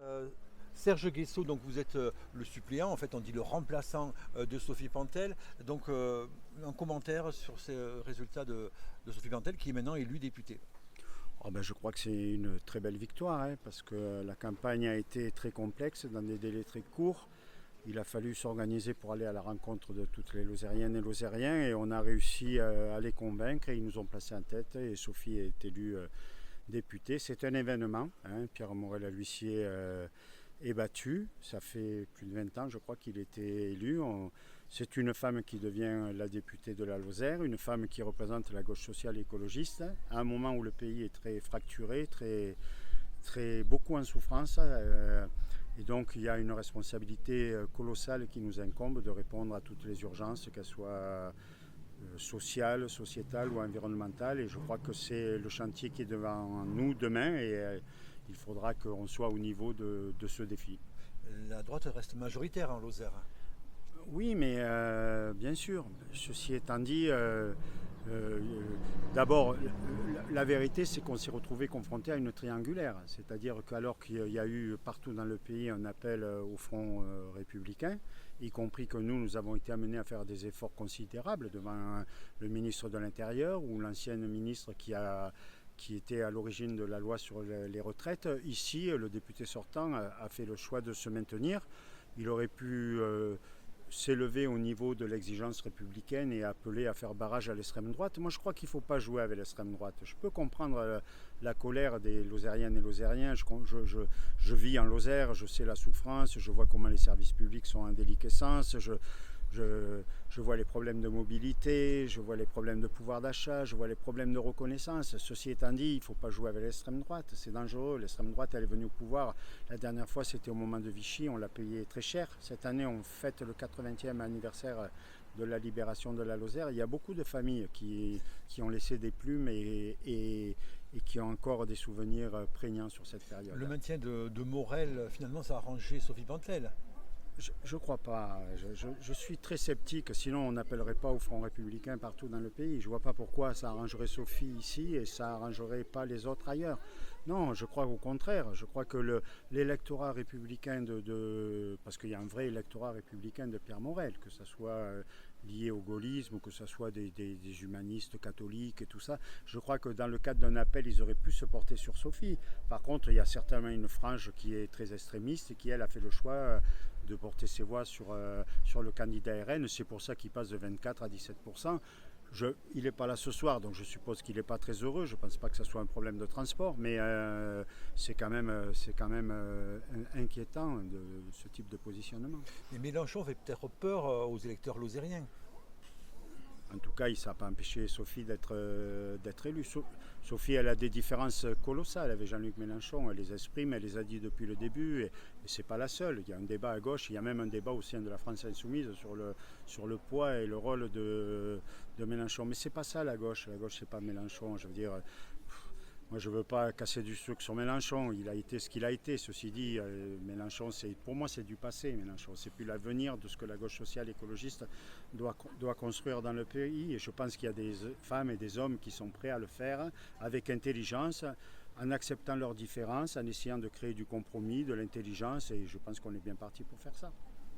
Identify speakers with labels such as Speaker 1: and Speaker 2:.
Speaker 1: Euh, Serge Guessot, donc vous êtes le suppléant, en fait on dit le remplaçant de Sophie Pantel. Donc un commentaire sur ces résultats de Sophie Pantel qui est maintenant élue députée.
Speaker 2: Oh ben, je crois que c'est une très belle victoire, hein, parce que la campagne a été très complexe, dans des délais très courts. Il a fallu s'organiser pour aller à la rencontre de toutes les Lozériennes et Lozériens, et on a réussi à les convaincre, et ils nous ont placés en tête, et Sophie est élue députée. C'est un événement, hein. Pierre Morel-a-L'Huissier est battu. Ça fait plus de 20 ans, je crois, qu'il était élu. C'est une femme qui devient la députée de la Lozère, une femme qui représente la gauche sociale et écologiste, à un moment où le pays est très fracturé, beaucoup en souffrance. Et donc il y a une responsabilité colossale qui nous incombe de répondre à toutes les urgences, qu'elles soient sociales, sociétales ou environnementales. Et je crois que c'est le chantier qui est devant nous demain, et il faudra qu'on soit au niveau de ce défi.
Speaker 1: La droite reste majoritaire en Lozère.
Speaker 2: Oui, mais bien sûr. Ceci étant dit, euh, d'abord, la vérité, c'est qu'on s'est retrouvé confronté à une triangulaire. C'est-à-dire qu'alors qu'il y a eu partout dans le pays un appel au front républicain, y compris que nous avons été amenés à faire des efforts considérables devant le ministre de l'Intérieur ou l'ancienne ministre qui était à l'origine de la loi sur les retraites. Ici, le député sortant a fait le choix de se maintenir. Il aurait pu s'élever au niveau de l'exigence républicaine et appeler à faire barrage à l'extrême droite. Moi, je crois qu'il ne faut pas jouer avec l'extrême droite. Je peux comprendre la colère des Lozériennes et Lozériens. Je vis en Lozère, je sais la souffrance, je vois comment les services publics sont en déliquescence, je vois les problèmes de mobilité, je vois les problèmes de pouvoir d'achat, je vois les problèmes de reconnaissance. Ceci étant dit, il ne faut pas jouer avec l'extrême droite, c'est dangereux. L'extrême droite, elle est venue au pouvoir. La dernière fois, c'était au moment de Vichy, on l'a payé très cher. Cette année, on fête le 80e anniversaire de la libération de la Lozère. Il y a beaucoup de familles qui ont laissé des plumes et qui ont encore des souvenirs prégnants sur cette période.
Speaker 1: Le maintien de Morel, finalement, ça a arrangé Sophie Pantel.
Speaker 2: Je ne crois pas. Je suis très sceptique. Sinon, on n'appellerait pas au Front républicain partout dans le pays. Je ne vois pas pourquoi ça arrangerait Sophie ici et ça arrangerait pas les autres ailleurs. Non, je crois au contraire. Je crois que l'électorat républicain parce qu'il y a un vrai électorat républicain de Pierre Morel, que ce soit lié au gaullisme ou que ce soit des humanistes catholiques et tout ça. Je crois que dans le cadre d'un appel, ils auraient pu se porter sur Sophie. Par contre, il y a certainement une frange qui est très extrémiste et qui, elle, a fait le choix de porter ses voix sur le candidat RN. C'est pour ça qu'il passe de 24 à 17%. Il n'est pas là ce soir, donc je suppose qu'il n'est pas très heureux. Je ne pense pas que ce soit un problème de transport, mais c'est quand même inquiétant de ce type de positionnement.
Speaker 1: Et Mélenchon fait peut-être peur aux électeurs lozériens.
Speaker 2: En tout cas, ça n'a pas empêché Sophie d'être élue. Sophie, elle a des différences colossales avec Jean-Luc Mélenchon. Elle les exprime, elle les a dit depuis le début. Et ce n'est pas la seule. Il y a un débat à gauche, il y a même un débat au sein de la France insoumise sur le poids et le rôle de Mélenchon. Mais ce n'est pas ça la gauche. La gauche, ce n'est pas Mélenchon. Je veux dire, moi, je ne veux pas casser du sucre sur Mélenchon. Il a été ce qu'il a été. Ceci dit, Mélenchon, pour moi, c'est du passé. Mélenchon, c'est plus l'avenir de ce que la gauche sociale écologiste doit construire dans le pays. Et je pense qu'il y a des femmes et des hommes qui sont prêts à le faire avec intelligence, en acceptant leurs différences, en essayant de créer du compromis, de l'intelligence. Et je pense qu'on est bien parti pour faire ça.